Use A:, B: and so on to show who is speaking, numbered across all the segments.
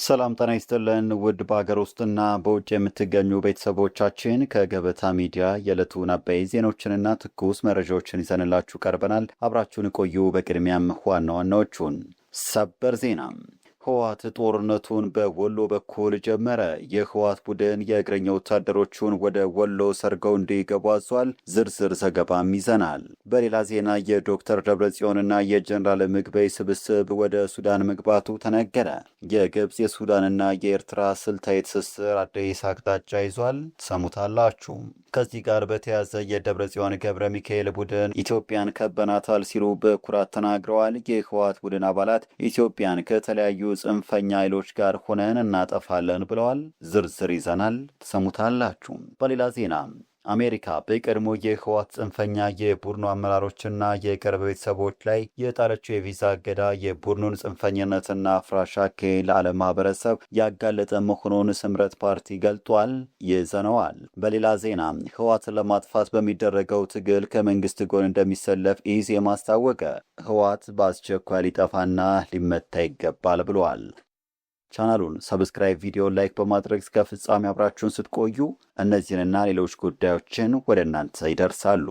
A: ሰላም ጤና ይስጥልን ውድ በሀገር ውስጥና በውጭ የምትገኙ ቤተሰቦቻችን ከገበታ ሚዲያ የዕለቱን አበይት ዜናዎችንና ትኩስ መረጃዎችን ይዘንላችሁ ቀርበናል። አብራችሁን ቆዩ። በቅድሚያም ዋና ዋናዎቹን ሰበር ዜና። ህወሓት ጦርነቱን በወሎ በኩል ጀመረ። የህወሓት ቡድን የእግረኛ ወታደሮቹን ወደ ወሎ ሰርገው እንዲገቡ አዟል። ዝርዝር ዘገባም ይዘናል። በሌላ ዜና የዶክተር ደብረጽዮንና የጀኔራል ምግበይ ስብስብ ወደ ሱዳን መግባቱ ተነገረ። የግብፅ የሱዳንና የኤርትራ ስልታዊ ትስስር አዲስ አቅጣጫ ይዟል። ሰሙታላችሁ። ከዚህ ጋር በተያያዘ የደብረጽዮን ገብረ ሚካኤል ቡድን ኢትዮጵያን ከበናታል ሲሉ በኩራት ተናግረዋል። የህወሓት ቡድን አባላት ኢትዮጵያን ከተለያዩ ጽንፈኛ ኃይሎች ጋር ሆነን እናጠፋለን ብለዋል። ዝርዝር ይዘናል፣ ትሰሙታላችሁ። በሌላ ዜና አሜሪካ በቀድሞ የህወሓት ጽንፈኛ የቡድኑ አመራሮችና የቅርብ ቤተሰቦች ላይ የጣለችው የቪዛ እገዳ የቡድኑን ጽንፈኝነትና አፍራሽ አካሄድ ለዓለም ማህበረሰብ ያጋለጠ መሆኑን ስምረት ፓርቲ ገልጧል። ይዘነዋል። በሌላ ዜና ህወሓትን ለማጥፋት በሚደረገው ትግል ከመንግስት ጎን እንደሚሰለፍ ኢዜማ አስታወቀ። ህወሓት በአስቸኳይ ሊጠፋና ሊመታ ይገባል ብሏል። ቻናሉን ሰብስክራይብ፣ ቪዲዮ ላይክ በማድረግ እስከ ፍጻሜ አብራችሁን ስትቆዩ እነዚህንና ሌሎች ጉዳዮችን ወደ እናንተ ይደርሳሉ።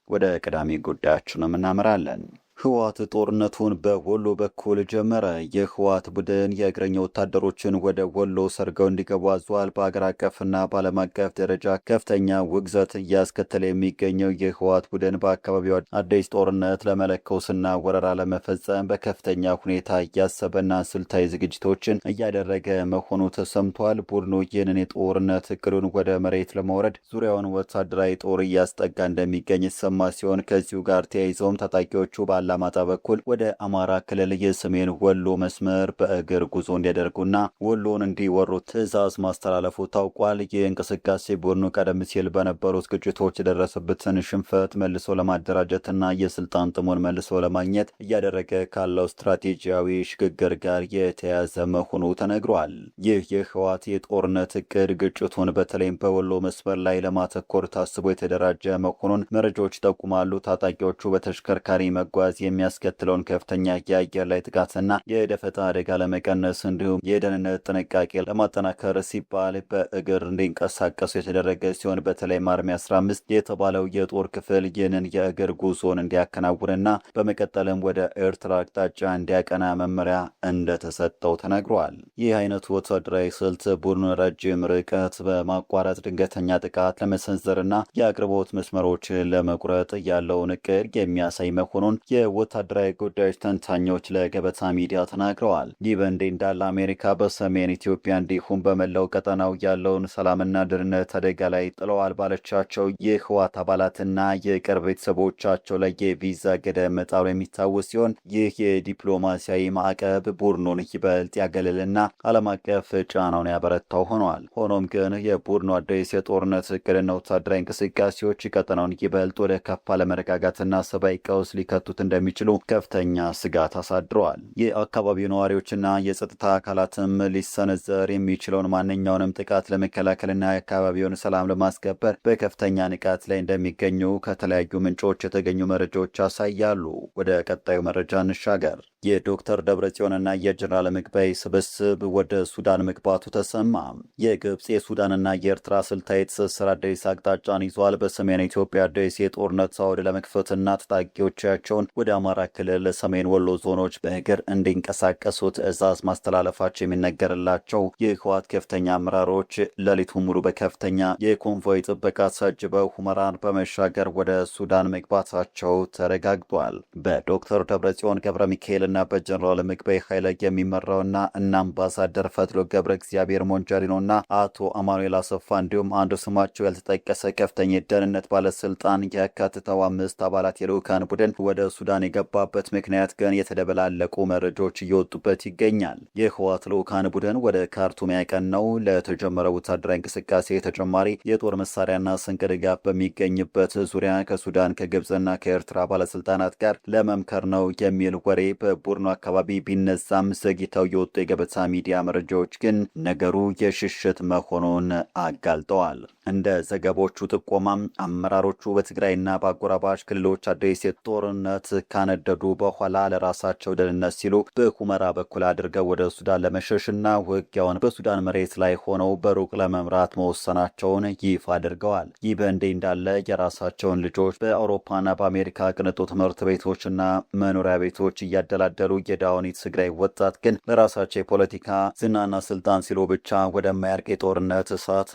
A: ወደ ቀዳሚ ጉዳያችንም እናመራለን። ህወሓት ጦርነቱን በወሎ በኩል ጀመረ። የህወሓት ቡድን የእግረኛ ወታደሮችን ወደ ወሎ ሰርገው እንዲገቡ አዟል። በአገር አቀፍና በዓለም አቀፍ ደረጃ ከፍተኛ ውግዘት እያስከተለ የሚገኘው የህወሓት ቡድን በአካባቢው አዲስ ጦርነት ለመለኮስና ወረራ ለመፈጸም በከፍተኛ ሁኔታ እያሰበና ስልታዊ ዝግጅቶችን እያደረገ መሆኑ ተሰምቷል። ቡድኑ ይህንን የጦርነት እቅዱን ወደ መሬት ለማውረድ ዙሪያውን ወታደራዊ ጦር እያስጠጋ እንደሚገኝ የተሰማ ሲሆን ከዚሁ ጋር ተያይዘውም ታጣቂዎቹ አላማጣ በኩል ወደ አማራ ክልል የሰሜን ወሎ መስመር በእግር ጉዞ እንዲያደርጉና ወሎን እንዲወሩ ትዕዛዝ ማስተላለፉ ታውቋል። ይህ እንቅስቃሴ ቡድኑ ቀደም ሲል በነበሩት ግጭቶች የደረሰበትን ሽንፈት መልሶ ለማደራጀትና የስልጣን ጥሙን መልሶ ለማግኘት እያደረገ ካለው ስትራቴጂያዊ ሽግግር ጋር የተያያዘ መሆኑ ተነግሯል። ይህ የህወሓት የጦርነት እቅድ ግጭቱን በተለይም በወሎ መስመር ላይ ለማተኮር ታስቦ የተደራጀ መሆኑን መረጃዎች ይጠቁማሉ። ታጣቂዎቹ በተሽከርካሪ መጓዝ የሚያስከትለውን ከፍተኛ የአየር ላይ ጥቃትና የደፈጣ አደጋ ለመቀነስ እንዲሁም የደህንነት ጥንቃቄ ለማጠናከር ሲባል በእግር እንዲንቀሳቀሱ የተደረገ ሲሆን በተለይም አርሚ 15 የተባለው የጦር ክፍል ይህንን የእግር ጉዞን እንዲያከናውንና በመቀጠልም ወደ ኤርትራ አቅጣጫ እንዲያቀና መመሪያ እንደተሰጠው ተነግሯል። ይህ አይነቱ ወታደራዊ ስልት ቡድኑ ረጅም ርቀት በማቋረጥ ድንገተኛ ጥቃት ለመሰንዘርና የአቅርቦት መስመሮችን ለመቁረጥ ያለውን እቅድ የሚያሳይ መሆኑን የወታደራዊ ጉዳዮች ተንታኞች ለገበታ ሚዲያ ተናግረዋል። ይህ በእንዲህ እንዳለ አሜሪካ በሰሜን ኢትዮጵያ እንዲሁም በመላው ቀጠናው ያለውን ሰላምና ደህንነት አደጋ ላይ ጥለዋል ባለቻቸው የህወሓት አባላትና የቅርብ ቤተሰቦቻቸው ላይ የቪዛ ገደብ መጣሉ የሚታወስ ሲሆን ይህ የዲፕሎማሲያዊ ማዕቀብ ቡድኑን ይበልጥ ያገለልና ዓለም አቀፍ ጫናውን ያበረታው ሆኗል። ሆኖም ግን የቡድኑ አዲስ የጦርነት እቅድና ወታደራዊ እንቅስቃሴዎች ቀጠናውን ይበልጥ ወደ ከፋ ለመረጋጋትና ሰብአዊ ቀውስ ሊከቱት እንደሚችሉ ከፍተኛ ስጋት አሳድረዋል። የአካባቢው ነዋሪዎችና የጸጥታ አካላትም ሊሰነዘር የሚችለውን ማንኛውንም ጥቃት ለመከላከልና የአካባቢውን ሰላም ለማስከበር በከፍተኛ ንቃት ላይ እንደሚገኙ ከተለያዩ ምንጮች የተገኙ መረጃዎች ያሳያሉ። ወደ ቀጣዩ መረጃ እንሻገር። የዶክተር ደብረጽዮንና የጀኔራል ምግበይ ስብስብ ወደ ሱዳን መግባቱ ተሰማ። የግብፅ የሱዳንና የኤርትራ ስልታዊ ትስስር አዲስ አቅጣጫን ይዟል። በሰሜን ኢትዮጵያ አዲስ የጦርነት አውድ ለመክፈትና ታጣቂዎቻቸውን ወደ አማራ ክልል ሰሜን ወሎ ዞኖች በእግር እንዲንቀሳቀሱ ትዕዛዝ ማስተላለፋቸው የሚነገርላቸው የህወሓት ከፍተኛ አመራሮች ሌሊቱ ሙሉ በከፍተኛ የኮንቮይ ጥበቃ ታጅበው ሁመራን በመሻገር ወደ ሱዳን መግባታቸው ተረጋግጧል። በዶክተር ደብረጽዮን ገብረ ሚካኤልና በጀኔራል ምግበይ ኃይለ የሚመራውና እና አምባሳደር ፈትሎ ገብረ እግዚአብሔር ሞንጃሪኖና አቶ አማኑኤል አሰፋ እንዲሁም አንዱ ስማቸው ያልተጠቀሰ ከፍተኛ የደህንነት ባለስልጣን ያካትተው 5 አባላት የልዑካን ቡድን ወደ ሱዳን የገባበት ምክንያት ግን የተደበላለቁ መረጃዎች እየወጡበት ይገኛል። የህወሓት ልዑካን ቡድን ወደ ካርቱም ያቀናው ለተጀመረው ወታደራዊ እንቅስቃሴ ተጨማሪ የጦር መሳሪያና ስንቅ ድጋፍ በሚገኝበት ዙሪያ ከሱዳን ከግብፅና ከኤርትራ ባለስልጣናት ጋር ለመምከር ነው የሚል ወሬ በቡርኖ አካባቢ ቢነሳም ዘግይተው የወጡ የገበታ ሚዲያ መረጃዎች ግን ነገሩ የሽሽት መሆኑን አጋልጠዋል። እንደ ዘገቦቹ ጥቆማም አመራሮቹ በትግራይና በአጎራባች ክልሎች አዲስ ጦርነት ካነደዱ በኋላ ለራሳቸው ደህንነት ሲሉ በሁመራ በኩል አድርገው ወደ ሱዳን ለመሸሽና ውጊያውን በሱዳን መሬት ላይ ሆነው በሩቅ ለመምራት መወሰናቸውን ይፋ አድርገዋል። ይህ በእንዲህ እንዳለ የራሳቸውን ልጆች በአውሮፓና በአሜሪካ ቅንጡ ትምህርት ቤቶችና መኖሪያ ቤቶች እያደላደሉ የዳውኒት ትግራይ ወጣት ግን ለራሳቸው የፖለቲካ ዝናና ስልጣን ሲሉ ብቻ ወደማያልቅ የጦርነት እሳት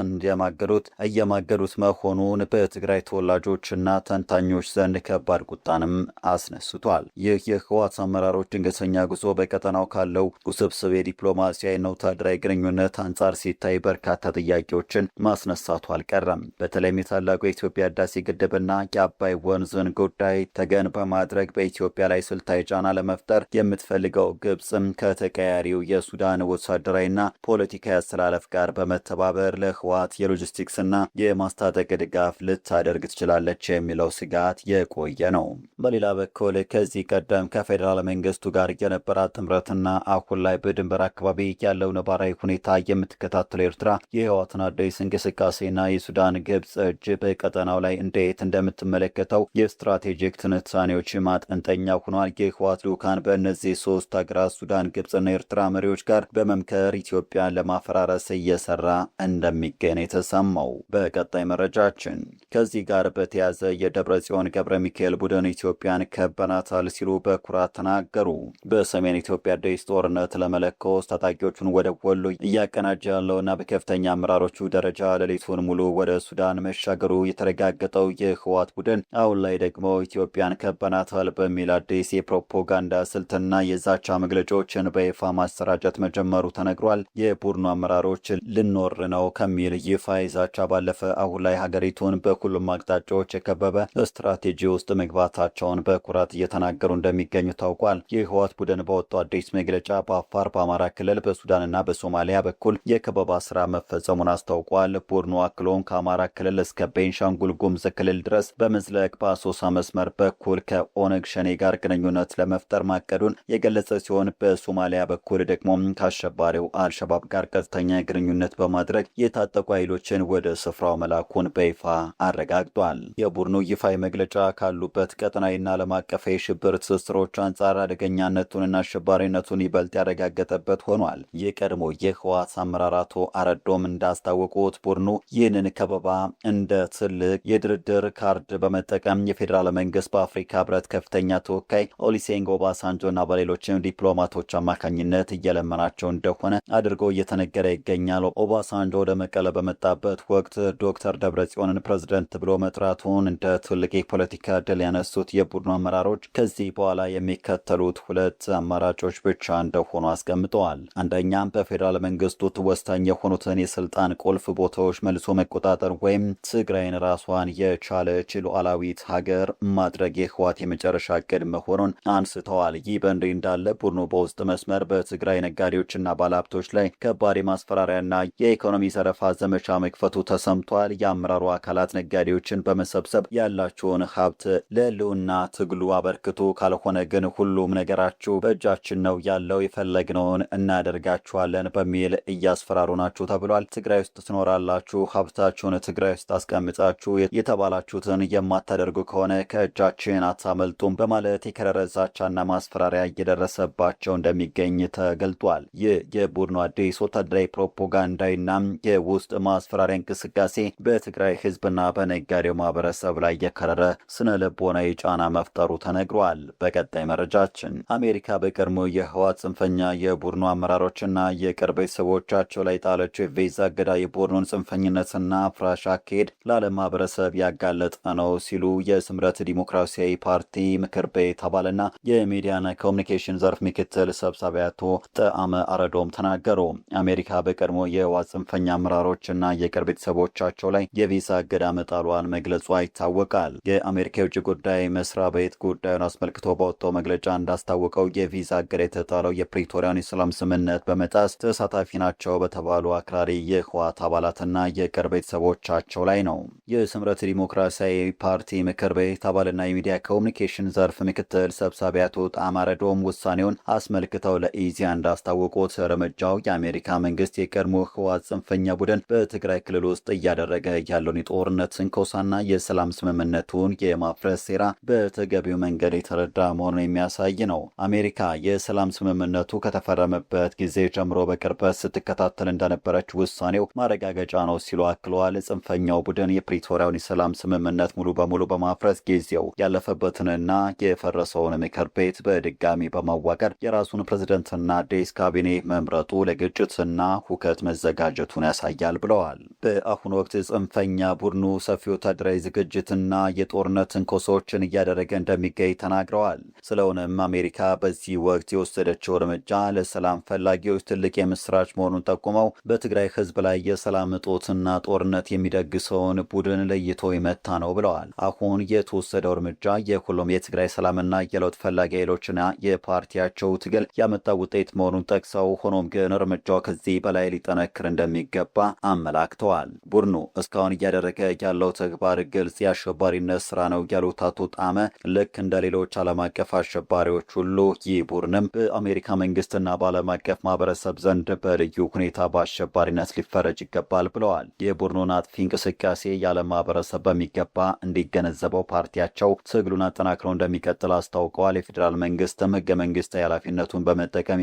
A: እየማገዱት መሆኑን በትግራይ ተወላጆችና ተንታኞች ዘንድ ከባድ ቁጣንም አስነስቷል። ይህ የህወሓት አመራሮች ድንገተኛ ጉዞ በቀጠናው ካለው ውስብስብ የዲፕሎማሲያዊና ወታደራዊ ግንኙነት አንጻር ሲታይ በርካታ ጥያቄዎችን ማስነሳቱ አልቀረም። በተለይም የታላቁ የኢትዮጵያ ህዳሴ ግድብና የአባይ ወንዝን ጉዳይ ተገን በማድረግ በኢትዮጵያ ላይ ስልታዊ ጫና ለመፍጠር የምትፈልገው ግብፅም ከተቀያሪው የሱዳን ወታደራዊና ፖለቲካዊ አስተላለፍ ጋር በመተባበር ለህወሓት የሎጂስቲክስና የማስታጠቅ ድጋፍ ልታደርግ ትችላለች የሚለው ስጋት የቆየ ነው። በሌላ በኩል ከዚህ ቀደም ከፌዴራል መንግስቱ ጋር የነበራት ጥምረትና አሁን ላይ በድንበር አካባቢ ያለው ነባራዊ ሁኔታ የምትከታተለው ኤርትራ የህወሓትን አዲስ እንቅስቃሴና የሱዳን ግብፅ እጅ በቀጠናው ላይ እንዴት እንደምትመለከተው የስትራቴጂክ ትንታኔዎች ማጠንጠኛ ሆኗል። የህወሓት ልዑካን በእነዚህ ሶስት ሀገራት ሱዳን፣ ግብፅና ኤርትራ መሪዎች ጋር በመምከር ኢትዮጵያን ለማፈራረስ እየሰራ እንደሚገኝ የተሰማው። በቀጣይ መረጃችን ከዚህ ጋር በተያያዘ የደብረ ጽዮን ገብረ ሚካኤል ቡድን ኢትዮጵያን ከበናታል ሲሉ በኩራት ተናገሩ። በሰሜን ኢትዮጵያ አዲስ ጦርነት ለመለኮስ ታጣቂዎቹን ወደ ወሎ እያቀናጀ ያለውና በከፍተኛ አመራሮቹ ደረጃ ሌሊቱን ሙሉ ወደ ሱዳን መሻገሩ የተረጋገጠው የህወሓት ቡድን አሁን ላይ ደግሞ ኢትዮጵያን ከበናታል በሚል አዲስ የፕሮፓጋንዳ ስልትና የዛቻ መግለጫዎችን በይፋ ማሰራጨት መጀመሩ ተነግሯል። የቡድኑ አመራሮች ልንወር ነው ከሚል ይፋ የዛቻ ባለፈ አሁን ላይ ሀገሪቱን በሁሉም አቅጣጫዎች የከበበ ስትራቴጂ ውስጥ መግባታቸውን በኩራት እየተናገሩ እንደሚገኙ ታውቋል። የህወሓት ቡድን በወጣው አዲስ መግለጫ በአፋር፣ በአማራ ክልል፣ በሱዳንና በሶማሊያ በኩል የከበባ ስራ መፈጸሙን አስታውቋል። ቡድኑ አክሎም ከአማራ ክልል እስከ ቤንሻንጉል ጉሙዝ ክልል ድረስ በመዝለቅ በአሶሳ መስመር በኩል ከኦነግ ሸኔ ጋር ግንኙነት ለመፍጠር ማቀዱን የገለጸ ሲሆን በሶማሊያ በኩል ደግሞ ከአሸባሪው አልሸባብ ጋር ቀጥተኛ ግንኙነት በማድረግ የታጠቁ ኃይሎችን ወደ ስፍራው መላኩን በይፋ አረጋግጧል። የቡድኑ ይፋዊ መግለጫ ካሉበት ቀጠናዊና ዓለም አቀፍ የሽብር ትስስሮች አንጻር አደገኛነቱንና አሸባሪነቱን ይበልጥ ያረጋገጠበት ሆኗል። የቀድሞ የህወሓት አመራር አቶ አረዶም እንዳስታወቁት ቡድኑ ይህንን ከበባ እንደ ትልቅ የድርድር ካርድ በመጠቀም የፌዴራል መንግስት በአፍሪካ ህብረት ከፍተኛ ተወካይ ኦሉሴጉን ኦባሳንጆና በሌሎችም ዲፕሎማቶች አማካኝነት እየለመናቸው እንደሆነ አድርጎ እየተነገረ ይገኛል። ኦባሳንጆ ወደ መቀለ በመጣበት ወቅት ዶክተር ደብረጽዮንን ፕሬዝደንት ብሎ መጥራቱን እንደ ትልቅ የፖለቲካ ድል ያነሱት የቡድኑ አመራሮች ከዚህ በኋላ የሚከተሉት ሁለት አማራጮች ብቻ እንደሆኑ አስቀምጠዋል። አንደኛም በፌዴራል መንግስቱ ወሳኝ የሆኑትን የስልጣን ቁልፍ ቦታዎች መልሶ መቆጣጠር ወይም ትግራይን ራሷን የቻለች ሉዓላዊት ሀገር ማድረግ የህወሓት የመጨረሻ እቅድ መሆኑን አንስተዋል። ይህ በእንዲህ እንዳለ ቡድኑ በውስጥ መስመር በትግራይ ነጋዴዎችና ባለሀብቶች ላይ ከባድ የማስፈራሪያና የኢኮኖሚ ዘረፋ ዘመቻ መክፈቱ ተሰምቷል። የአመራሩ አካላት ነጋዴዎችን በመሰብሰብ ያላቸውን ሀብት ለህልውና ትግሉ አበርክቱ፣ ካልሆነ ግን ሁሉም ነገራችሁ በእጃችን ነው ያለው፣ የፈለግነውን እናደርጋችኋለን በሚል እያስፈራሩ ናችሁ ተብሏል። ትግራይ ውስጥ ትኖራላችሁ፣ ሀብታችሁን ትግራይ ውስጥ አስቀምጣችሁ የተባላችሁትን የማታደርጉ ከሆነ ከእጃችን አታመልጡም በማለት የከረረ ዛቻና ማስፈራሪያ እየደረሰባቸው እንደሚገኝ ተገልጧል። ይህ የቡድኑ አዲስ ወታደራዊ ፕሮፓጋንዳና የውስጥ ማስፈራሪያ እንቅስቃሴ በትግራይ ህዝብና በነጋዴው ማህበረሰብ ላይ የከረረ ስነ ልቦናዊ ጫና መፍጠሩ ተነግሯል። በቀጣይ መረጃችን አሜሪካ በቀድሞ የህወሓት ጽንፈኛ የቡድኑ አመራሮችና የቅርብ ቤተሰቦቻቸው ላይ ጣለችው የቪዛ እገዳ የቡድኑን ጽንፈኝነትና አፍራሽ አካሄድ ለዓለም ማህበረሰብ ያጋለጠ ነው ሲሉ የስምረት ዲሞክራሲያዊ ፓርቲ ምክር ቤት አባልና የሚዲያና ኮሚኒኬሽን ዘርፍ ምክትል ሰብሳቢ አቶ ጣዕመ አረዶም ተናገሩ። አሜሪካ በቀድሞ የህወሓት ጽንፈኛ አመራሮችና የቅርብ ቤተሰቦቻቸው ላይ የቪዛ እገዳ መጣሏን መግለጿ ይታወቃል። የአሜሪካ የውጭ ጉዳይ መስሪያ ቤት ጉዳዩን አስመልክቶ በወጣው መግለጫ እንዳስታወቀው የቪዛ እገዳ የተጣለው የፕሪቶሪያን የሰላም ስምምነት በመጣስ ተሳታፊ ናቸው በተባሉ አክራሪ የህወሓት አባላትና የቅርብ ቤተሰቦቻቸው ላይ ነው። የስምረት ዲሞክራሲያዊ ፓርቲ ምክር ቤት አባልና የሚዲያ ኮሚኒኬሽን ዘርፍ ምክትል ሰብሳቢ አቶ ጣዕመ ማረዶም ውሳኔውን አስመልክተው ለኢዜአ እንዳስታወቁት እርምጃው የአሜሪካ መንግስት የቀድሞ ህወሓት ጽንፈኛ ቡድን በትግራይ ክልል ውስጥ እያደረገ ያለውን የጦርነት ትንኮሳና የሰላም ስምምነቱን የማፍረስ ሴራ በተገቢው መንገድ የተረዳ መሆኑን የሚያሳይ ነው። አሜሪካ የሰላም ስምምነቱ ከተፈረመበት ጊዜ ጀምሮ በቅርበት ስትከታተል እንደነበረች ውሳኔው ማረጋገጫ ነው ሲሉ አክለዋል። ጽንፈኛው ቡድን የፕሪቶሪያውን የሰላም ስምምነት ሙሉ በሙሉ በማፍረስ ጊዜው ያለፈበትንና የፈረሰውን ምክር ቤት በድጋሚ በማዋቀር የራሱን ፕሬዝደንትና አዲስ ካቢኔ መምረጡ ለግጭትና ሁከት መዘጋጀቱን ያሳያል ብለዋል። በአሁኑ ወቅት ጽንፈኛ ቡድኑ ሰፊ ወታደራዊ ዝግጅትና የጦርነት ትንኮሳዎችን እያደረገ እንደሚገኝ ተናግረዋል። ስለሆነም አሜሪካ በዚህ ወቅት የወሰደችው እርምጃ ለሰላም ፈላጊዎች ትልቅ የምስራች መሆኑን ጠቁመው በትግራይ ህዝብ ላይ የሰላም እጦትና ጦርነት የሚደግሰውን ቡድን ለይቶ የመታ ነው ብለዋል። አሁን የተወሰደው እርምጃ የሁሉም የትግራይ ሰላምና የለውጥ ፈላጊ ኃይሎችና የፓርቲያቸው ትግል ያመጣው ውጤት መሆኑን ጠቅሰው ሆኖም ግን እርምጃው ከዚህ በላይ ሊጠነክር እንደሚገባ አመላክተዋል። ቡድኑ እስካሁን እያደረገ ያለው ተግባር ግልጽ የአሸባሪነት ስራ ነው ያሉት አቶ ጣመ ልክ እንደ ሌሎች ዓለም አቀፍ አሸባሪዎች ሁሉ ይህ ቡድንም በአሜሪካ መንግስትና በዓለም አቀፍ ማህበረሰብ ዘንድ በልዩ ሁኔታ በአሸባሪነት ሊፈረጅ ይገባል ብለዋል። የቡድኑን አጥፊ እንቅስቃሴ የዓለም ማህበረሰብ በሚገባ እንዲገነዘበው ፓርቲያቸው ትግሉን አጠናክረው እንደሚቀጥል አስታውቀዋል። የፌዴራል መንግስትም ህገ መንግስታዊ ኃላፊነቱን በመጠቀም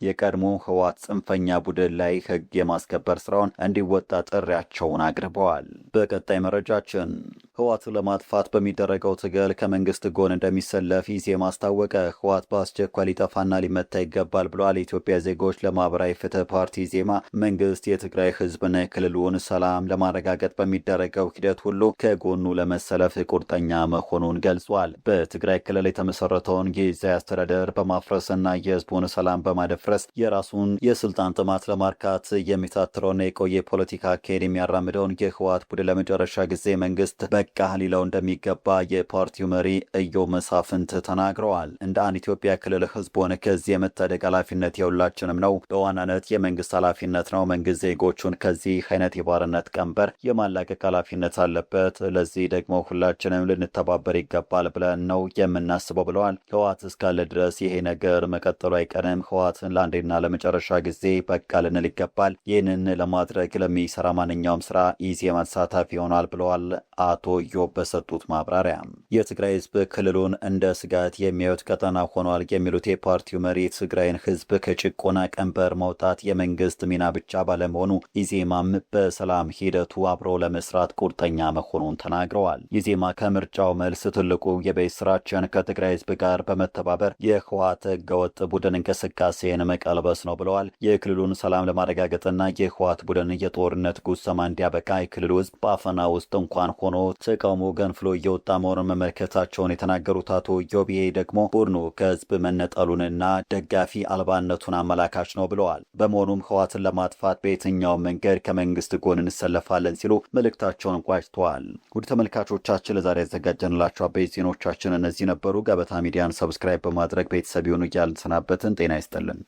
A: የቀድሞ ህወሓት ጽንፈኛ ቡድን ላይ ህግ የማስከበር ስራውን እንዲወጣ ጥሪያቸውን አቅርበዋል። በቀጣይ መረጃችን ህወሓትን ለማጥፋት በሚደረገው ትግል ከመንግስት ጎን እንደሚሰለፍ ኢዜማ አስታወቀ። ህወሓት በአስቸኳይ ሊጠፋና ሊመታ ይገባል ብለዋል። የኢትዮጵያ ዜጎች ለማህበራዊ ፍትህ ፓርቲ ኢዜማ መንግስት የትግራይ ህዝብን ክልሉን ሰላም ለማረጋገጥ በሚደረገው ሂደት ሁሉ ከጎኑ ለመሰለፍ ቁርጠኛ መሆኑን ገልጿል። በትግራይ ክልል የተመሰረተውን ጊዜያዊ አስተዳደር በማፍረስና የህዝቡን ሰላም በማደፍረስ የራሱን የስልጣን ጥማት ለማርካት የሚታትረውና የቆየ ፖለቲካ አካሄድ የሚያራምደውን የህወሓት ቡድን ለመጨረሻ ጊዜ መንግስት በቃ ሊለው እንደሚገባ የፓርቲው መሪ ኢዮብ መሳፍንት ተናግረዋል። እንደ አንድ ኢትዮጵያ ክልል ህዝቡን ከዚህ የመታደግ ኃላፊነት የሁላችንም ነው። በዋናነት የመንግስት ኃላፊነት ነው። መንግስት ዜጎቹን ከዚህ አይነት የባርነት ቀንበር የማላቀቅ ኃላፊነት አለበት። ለዚህ ደግሞ ሁላችንም ልንተባበር ይገባል ብለን ነው የምናስበው ብለዋል። ህወሓት እስካለ ድረስ ይሄ ነገር መቀጠሉ አይቀርም። ህወሓትን ለአንዴና ለመጨረሻ ጊዜ በቃ ልንል ይገባል። ይህንን ለማድረግ ለሚሰራ ማንኛውም ስራ ኢዜማ ተሳታፊ ይሆናል ብለዋል አቶ ኢዮብ በሰጡት ማብራሪያ። የትግራይ ህዝብ ክልሉን እንደ ስጋት የሚያዩት ቀጠና ሆኗል የሚሉት የፓርቲው መሪ የትግራይን ህዝብ ከጭቆና ቀንበር መውጣት የመንግስት ሚና ብቻ ባለመሆኑ ኢዜማም በሰላም ሂደቱ አብሮ ለመስራት ቁርጠኛ መሆኑን ተናግረዋል። ኢዜማ ከምርጫው መልስ ትልቁ የቤት ስራችን ከትግራይ ህዝብ ጋር በመተባበር የህወሓት ህገወጥ ቡድን እንቅስቃሴን መቀልበስ ነው ብለዋል። የክልሉን ሰላም ለማረጋገጥና የህወሓት ቡድን የጦርነት ጉሰማ እንዲያበቃ የክልሉ ህዝብ በአፈና ውስጥ እንኳን ሆኖ ተቃውሞ ገንፍሎ እየወጣ መሆኑን መመልከታቸውን የተናገሩት አቶ ኢዮብ ደግሞ ቡድኑ ከህዝብ መነጠሉንና ደጋፊ አልባነቱን አመላካች ነው ብለዋል። በመሆኑም ህወሓትን ለማጥፋት በየትኛውም መንገድ ከመንግስት ጎን እንሰለፋለን ሲሉ መልእክታቸውን ቋጭተዋል። ውድ ተመልካቾቻችን ለዛሬ ያዘጋጀንላችሁ አበይት ዜናዎቻችን እነዚህ ነበሩ። ገበታ ሚዲያን ሰብስክራይብ በማድረግ ቤተሰብ ይሁኑ እያልን ሰናበትን። ጤና ይስጥልን።